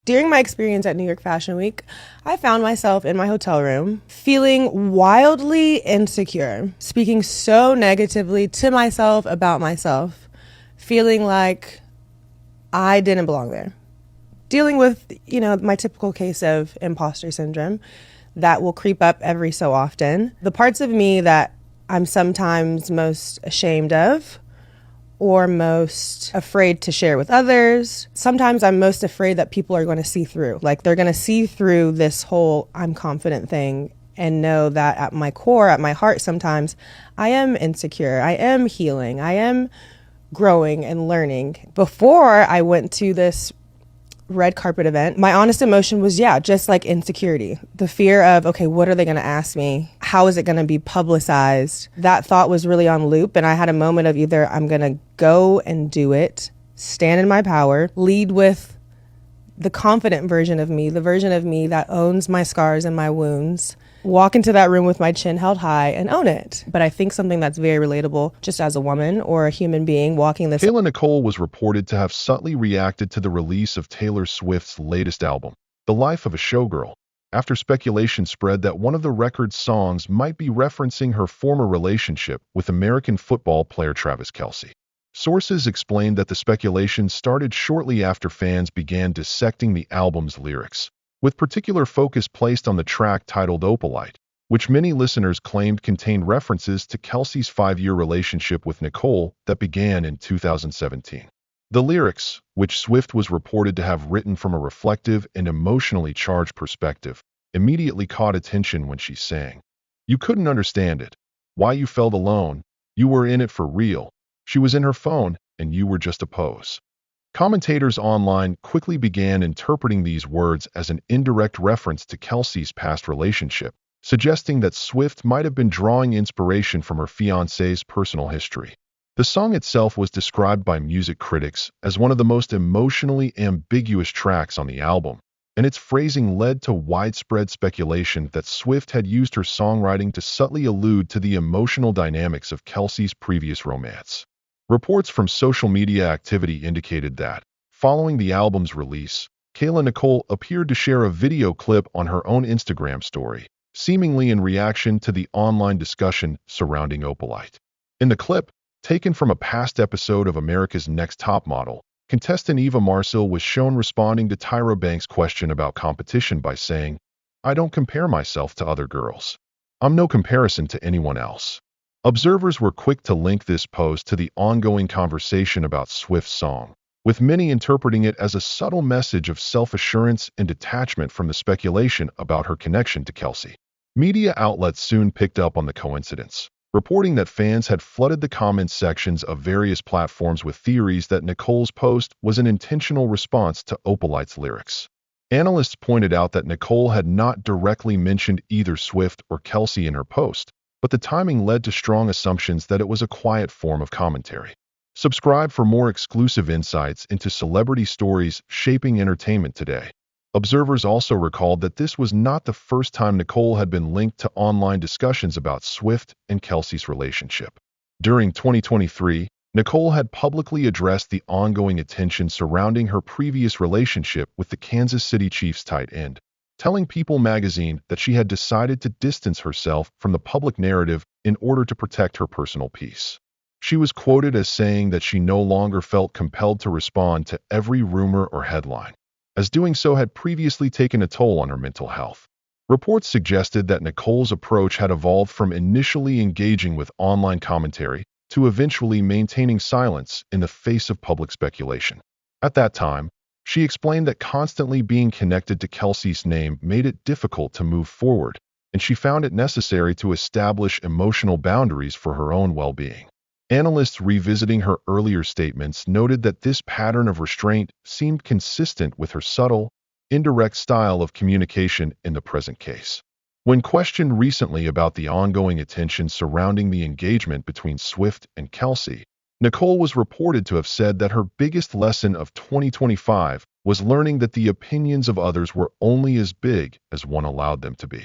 During my experience at New York Fashion Week, I found myself in my hotel room feeling wildly insecure, speaking so negatively to myself about myself, feeling like I didn't belong there. Dealing with, my typical case of imposter syndrome that will creep up every so often. The parts of me that I'm sometimes most ashamed of or most afraid to share with others. Sometimes I'm most afraid that people are going to see through. Like they're going to see through this whole I'm confident thing and know that at my core, at my heart, sometimes I am insecure. I am healing. I am growing and learning. Before I went to this red carpet event, my honest emotion was, just like insecurity. The fear of, okay, what are they going to ask me? How is it going to be publicized? That thought was really on loop. And I had a moment of either I'm going to go and do it, stand in my power, lead with the confident version of me, the version of me that owns my scars and my wounds, walk into that room with my chin held high and own it. But I think something that's very relatable just as a woman or a human being walking this. Kayla Nicole was reported to have subtly reacted to the release of Taylor Swift's latest album, The Life of a Showgirl, after speculation spread that one of the record's songs might be referencing her former relationship with American football player Travis Kelce. Sources explained that the speculation started shortly after fans began dissecting the album's lyrics, with particular focus placed on the track titled Opalite, which many listeners claimed contained references to Kelce's 5-year relationship with Nicole that began in 2017. The lyrics, which Swift was reported to have written from a reflective and emotionally charged perspective, immediately caught attention when she sang, "You couldn't understand it. Why you felt alone. You were in it for real. She was in her phone, and you were just a pose." Commentators online quickly began interpreting these words as an indirect reference to Kelce's past relationship, suggesting that Swift might have been drawing inspiration from her fiancé's personal history. The song itself was described by music critics as one of the most emotionally ambiguous tracks on the album, and its phrasing led to widespread speculation that Swift had used her songwriting to subtly allude to the emotional dynamics of Kelce's previous romance. Reports from social media activity indicated that, following the album's release, Kayla Nicole appeared to share a video clip on her own Instagram story, seemingly in reaction to the online discussion surrounding Opalite. In the clip, taken from a past episode of America's Next Top Model, contestant Eva Marcille was shown responding to Tyra Banks' question about competition by saying, "I don't compare myself to other girls. I'm no comparison to anyone else." Observers were quick to link this post to the ongoing conversation about Swift's song, with many interpreting it as a subtle message of self-assurance and detachment from the speculation about her connection to Kelce. Media outlets soon picked up on the coincidence, reporting that fans had flooded the comments sections of various platforms with theories that Nicole's post was an intentional response to Opalite's lyrics. Analysts pointed out that Nicole had not directly mentioned either Swift or Kelce in her post, but the timing led to strong assumptions that it was a quiet form of commentary. Subscribe for more exclusive insights into celebrity stories shaping entertainment today. Observers also recalled that this was not the first time Nicole had been linked to online discussions about Swift and Kelce's relationship. During 2023, Nicole had publicly addressed the ongoing attention surrounding her previous relationship with the Kansas City Chiefs tight end, telling People magazine that she had decided to distance herself from the public narrative in order to protect her personal peace. She was quoted as saying that she no longer felt compelled to respond to every rumor or headline, as doing so had previously taken a toll on her mental health. Reports suggested that Nicole's approach had evolved from initially engaging with online commentary to eventually maintaining silence in the face of public speculation. At that time, she explained that constantly being connected to Kelce's name made it difficult to move forward, and she found it necessary to establish emotional boundaries for her own well-being. Analysts revisiting her earlier statements noted that this pattern of restraint seemed consistent with her subtle, indirect style of communication in the present case. When questioned recently about the ongoing attention surrounding the engagement between Swift and Kelce, Nicole was reported to have said that her biggest lesson of 2025 was learning that the opinions of others were only as big as one allowed them to be.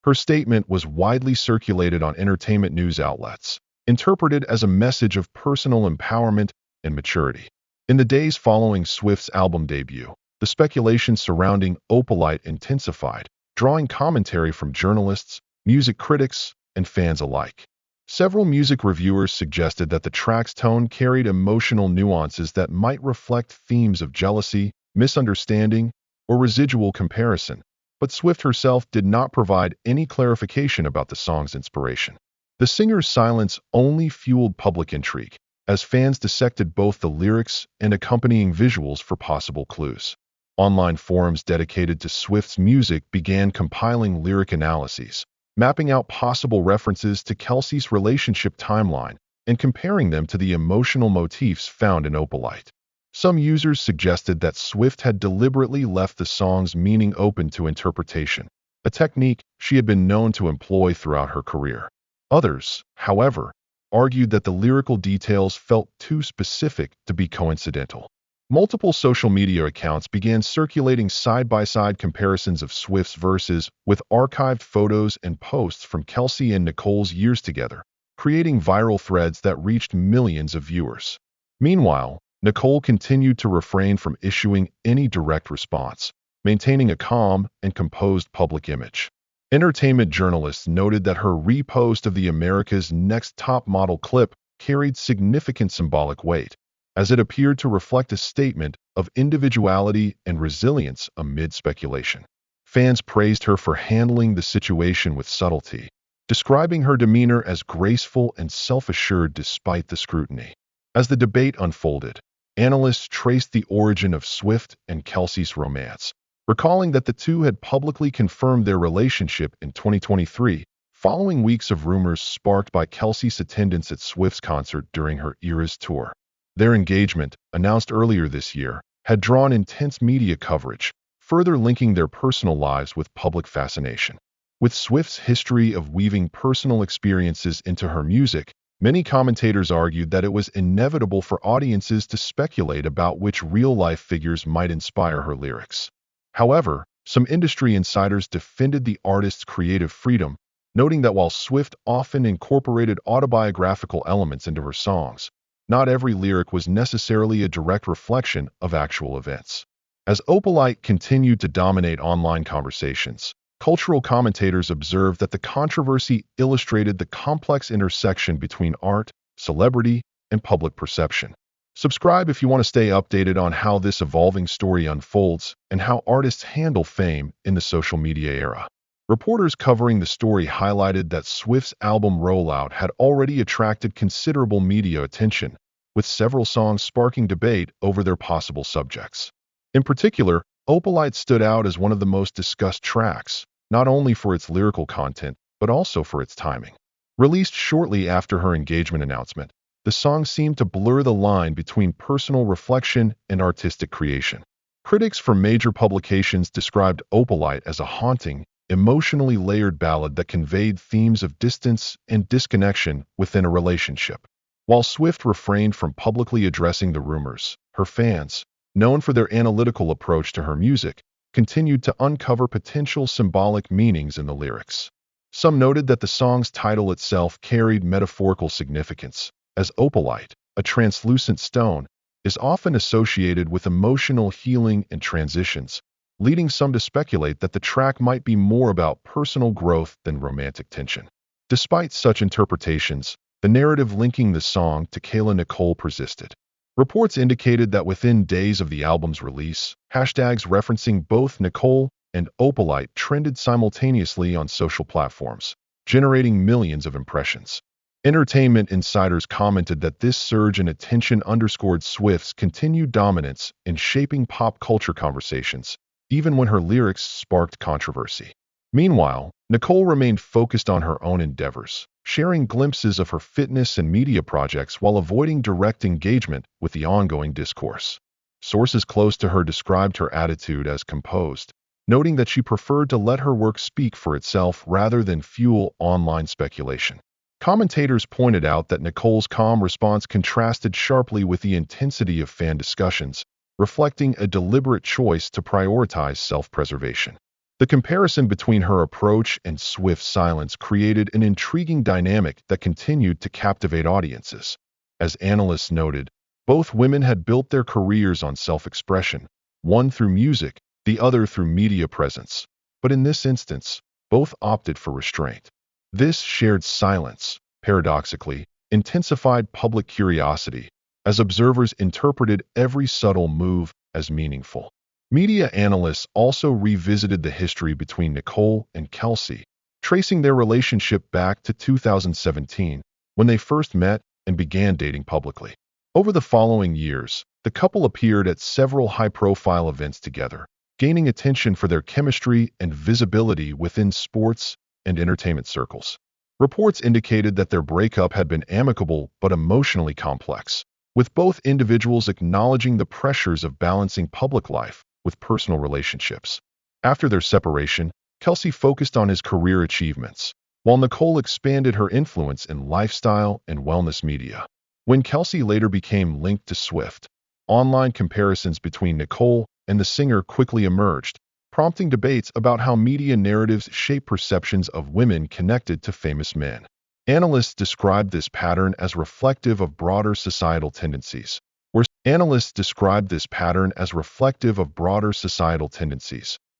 Her statement was widely circulated on entertainment news outlets, interpreted as a message of personal empowerment and maturity. In the days following Swift's album debut, The speculation surrounding Opalite intensified, drawing commentary from journalists, music critics, and fans alike. Several music reviewers suggested that the track's tone carried emotional nuances that might reflect themes of jealousy, misunderstanding, or residual comparison, but Swift herself did not provide any clarification about the song's inspiration. The singer's silence only fueled public intrigue, as fans dissected both the lyrics and accompanying visuals for possible clues. Online forums dedicated to Swift's music began compiling lyric analyses, mapping out possible references to Kelsey's relationship timeline and comparing them to the emotional motifs found in Opalite. Some users suggested that Swift had deliberately left the song's meaning open to interpretation, a technique she had been known to employ throughout her career. Others, however, argued that the lyrical details felt too specific to be coincidental. Multiple social media accounts began circulating side-by-side comparisons of Swift's verses with archived photos and posts from Kelsey and Nicole's years together, creating viral threads that reached millions of viewers. Meanwhile, Nicole continued to refrain from issuing any direct response, maintaining a calm and composed public image. Entertainment journalists noted that her repost of the America's Next Top Model clip carried significant symbolic weight, as it appeared to reflect a statement of individuality and resilience amid speculation. Fans praised her for handling the situation with subtlety, describing her demeanor as graceful and self-assured despite the scrutiny. As the debate unfolded, analysts traced the origin of Swift and Kelsey's romance, recalling that the two had publicly confirmed their relationship in 2023, following weeks of rumors sparked by Kelsey's attendance at Swift's concert during her Eras tour. Their engagement, announced earlier this year, had drawn intense media coverage, further linking their personal lives with public fascination. With Swift's history of weaving personal experiences into her music, many commentators argued that it was inevitable for audiences to speculate about which real-life figures might inspire her lyrics. However, some industry insiders defended the artist's creative freedom, noting that while Swift often incorporated autobiographical elements into her songs, not every lyric was necessarily a direct reflection of actual events. As Opalite continued to dominate online conversations, cultural commentators observed that the controversy illustrated the complex intersection between art, celebrity, and public perception. Subscribe if you want to stay updated on how this evolving story unfolds and how artists handle fame in the social media era. Reporters covering the story highlighted that Swift's album rollout had already attracted considerable media attention, with several songs sparking debate over their possible subjects. In particular, Opalite stood out as one of the most discussed tracks, not only for its lyrical content, but also for its timing. Released shortly after her engagement announcement, the song seemed to blur the line between personal reflection and artistic creation. Critics from major publications described Opalite as a haunting, emotionally layered ballad that conveyed themes of distance and disconnection within a relationship. While Swift refrained from publicly addressing the rumors, her fans, known for their analytical approach to her music, continued to uncover potential symbolic meanings in the lyrics. Some noted that the song's title itself carried metaphorical significance, as opalite, a translucent stone, is often associated with emotional healing and transitions, leading some to speculate that the track might be more about personal growth than romantic tension. Despite such interpretations, the narrative linking the song to Kayla Nicole persisted. Reports indicated that within days of the album's release, hashtags referencing both Nicole and Opalite trended simultaneously on social platforms, generating millions of impressions. Entertainment insiders commented that this surge in attention underscored Swift's continued dominance in shaping pop culture conversations, even when her lyrics sparked controversy. Meanwhile, Nicole remained focused on her own endeavors, sharing glimpses of her fitness and media projects while avoiding direct engagement with the ongoing discourse. Sources close to her described her attitude as composed, noting that she preferred to let her work speak for itself rather than fuel online speculation. Commentators pointed out that Nicole's calm response contrasted sharply with the intensity of fan discussions, reflecting a deliberate choice to prioritize self-preservation. The comparison between her approach and Swift's silence created an intriguing dynamic that continued to captivate audiences. As analysts noted, both women had built their careers on self-expression, one through music, the other through media presence. But in this instance, both opted for restraint. This shared silence, paradoxically, intensified public curiosity, as observers interpreted every subtle move as meaningful. Media analysts also revisited the history between Nicole and Kelsey, tracing their relationship back to 2017, when they first met and began dating publicly. Over the following years, the couple appeared at several high-profile events together, gaining attention for their chemistry and visibility within sports and entertainment circles. Reports indicated that their breakup had been amicable but emotionally complex, with both individuals acknowledging the pressures of balancing public life with personal relationships. After their separation, Kelsey focused on his career achievements, while Nicole expanded her influence in lifestyle and wellness media. When Kelsey later became linked to Swift, online comparisons between Nicole and the singer quickly emerged, prompting debates about how media narratives shape perceptions of women connected to famous men. Analysts described this pattern as reflective of broader societal tendencies,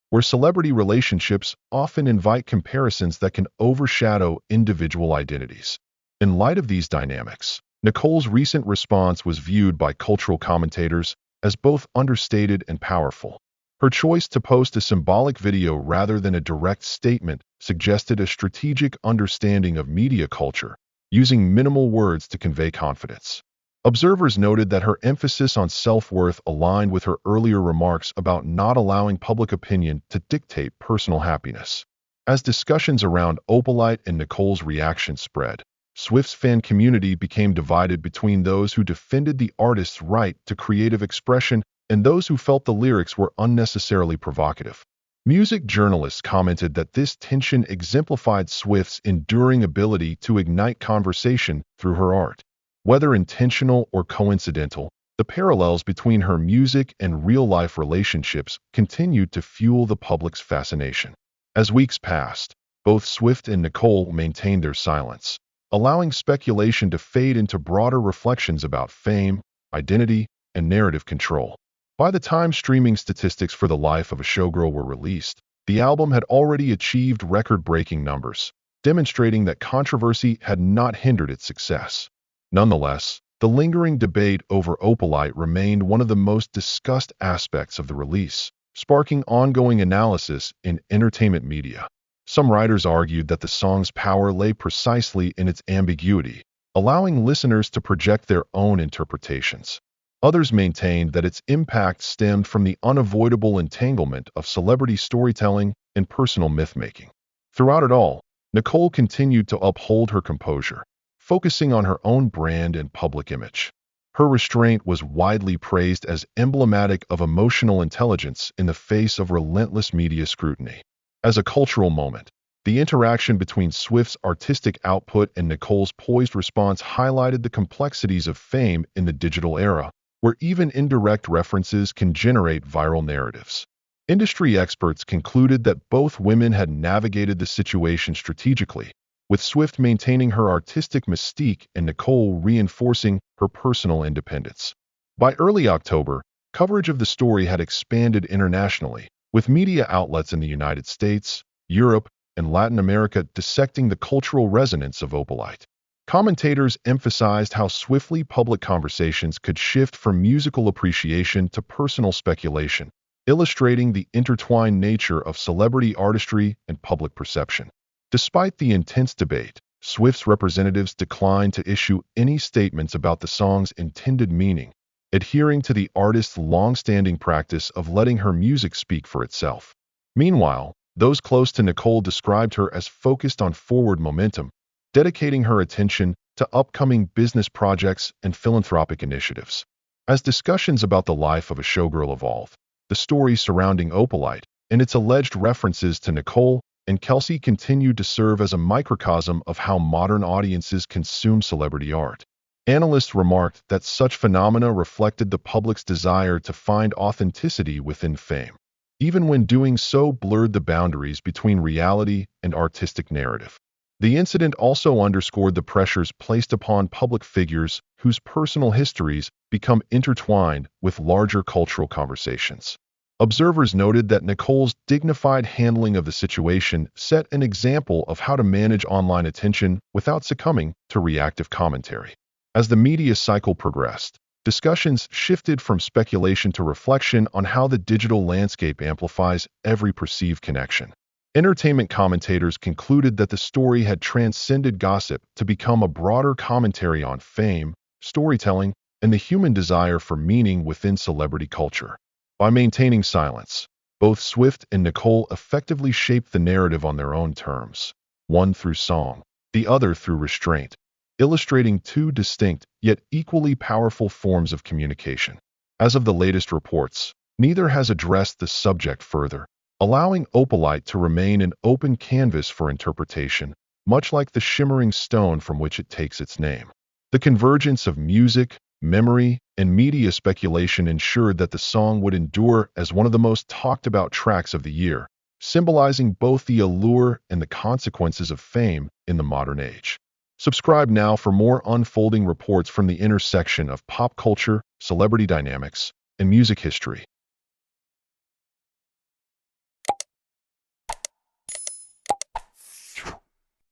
where celebrity relationships often invite comparisons that can overshadow individual identities. In light of these dynamics, Nicole's recent response was viewed by cultural commentators as both understated and powerful. Her choice to post a symbolic video rather than a direct statement suggested a strategic understanding of media culture, using minimal words to convey confidence. Observers noted that her emphasis on self-worth aligned with her earlier remarks about not allowing public opinion to dictate personal happiness. As discussions around Opalite and Nicole's reaction spread, Swift's fan community became divided between those who defended the artist's right to creative expression and those who felt the lyrics were unnecessarily provocative. Music journalists commented that this tension exemplified Swift's enduring ability to ignite conversation through her art. Whether intentional or coincidental, the parallels between her music and real-life relationships continued to fuel the public's fascination. As weeks passed, both Swift and Nicole maintained their silence, allowing speculation to fade into broader reflections about fame, identity, and narrative control. By the time streaming statistics for The Life of a Showgirl were released, the album had already achieved record-breaking numbers, demonstrating that controversy had not hindered its success. Nonetheless, the lingering debate over Opalite remained one of the most discussed aspects of the release, sparking ongoing analysis in entertainment media. Some writers argued that the song's power lay precisely in its ambiguity, allowing listeners to project their own interpretations. Others maintained that its impact stemmed from the unavoidable entanglement of celebrity storytelling and personal myth-making. Throughout it all, Nicole continued to uphold her composure, focusing on her own brand and public image. Her restraint was widely praised as emblematic of emotional intelligence in the face of relentless media scrutiny. As a cultural moment, the interaction between Swift's artistic output and Nicole's poised response highlighted the complexities of fame in the digital era, where even indirect references can generate viral narratives. Industry experts concluded that both women had navigated the situation strategically, with Swift maintaining her artistic mystique and Nicole reinforcing her personal independence. By early October, coverage of the story had expanded internationally, with media outlets in the United States, Europe, and Latin America dissecting the cultural resonance of Opalite. Commentators emphasized how swiftly public conversations could shift from musical appreciation to personal speculation, illustrating the intertwined nature of celebrity artistry and public perception. Despite the intense debate, Swift's representatives declined to issue any statements about the song's intended meaning, adhering to the artist's long-standing practice of letting her music speak for itself. Meanwhile, those close to Nicole described her as focused on forward momentum, dedicating her attention to upcoming business projects and philanthropic initiatives. As discussions about the life of a showgirl evolved, the story surrounding Opalite and its alleged references to Nicole and Kelsey continued to serve as a microcosm of how modern audiences consume celebrity art. Analysts remarked that such phenomena reflected the public's desire to find authenticity within fame, even when doing so blurred the boundaries between reality and artistic narrative. The incident also underscored the pressures placed upon public figures whose personal histories become intertwined with larger cultural conversations. Observers noted that Nicole's dignified handling of the situation set an example of how to manage online attention without succumbing to reactive commentary. As the media cycle progressed, discussions shifted from speculation to reflection on how the digital landscape amplifies every perceived connection. Entertainment commentators concluded that the story had transcended gossip to become a broader commentary on fame, storytelling, and the human desire for meaning within celebrity culture. By maintaining silence, both Swift and Nicole effectively shaped the narrative on their own terms, one through song, the other through restraint, illustrating two distinct yet equally powerful forms of communication. As of the latest reports, neither has addressed the subject further, allowing Opalite to remain an open canvas for interpretation, much like the shimmering stone from which it takes its name. The convergence of music, memory, and media speculation ensured that the song would endure as one of the most talked about tracks of the year, symbolizing both the allure and the consequences of fame in the modern age. Subscribe now for more unfolding reports from the intersection of pop culture, celebrity dynamics, and music history.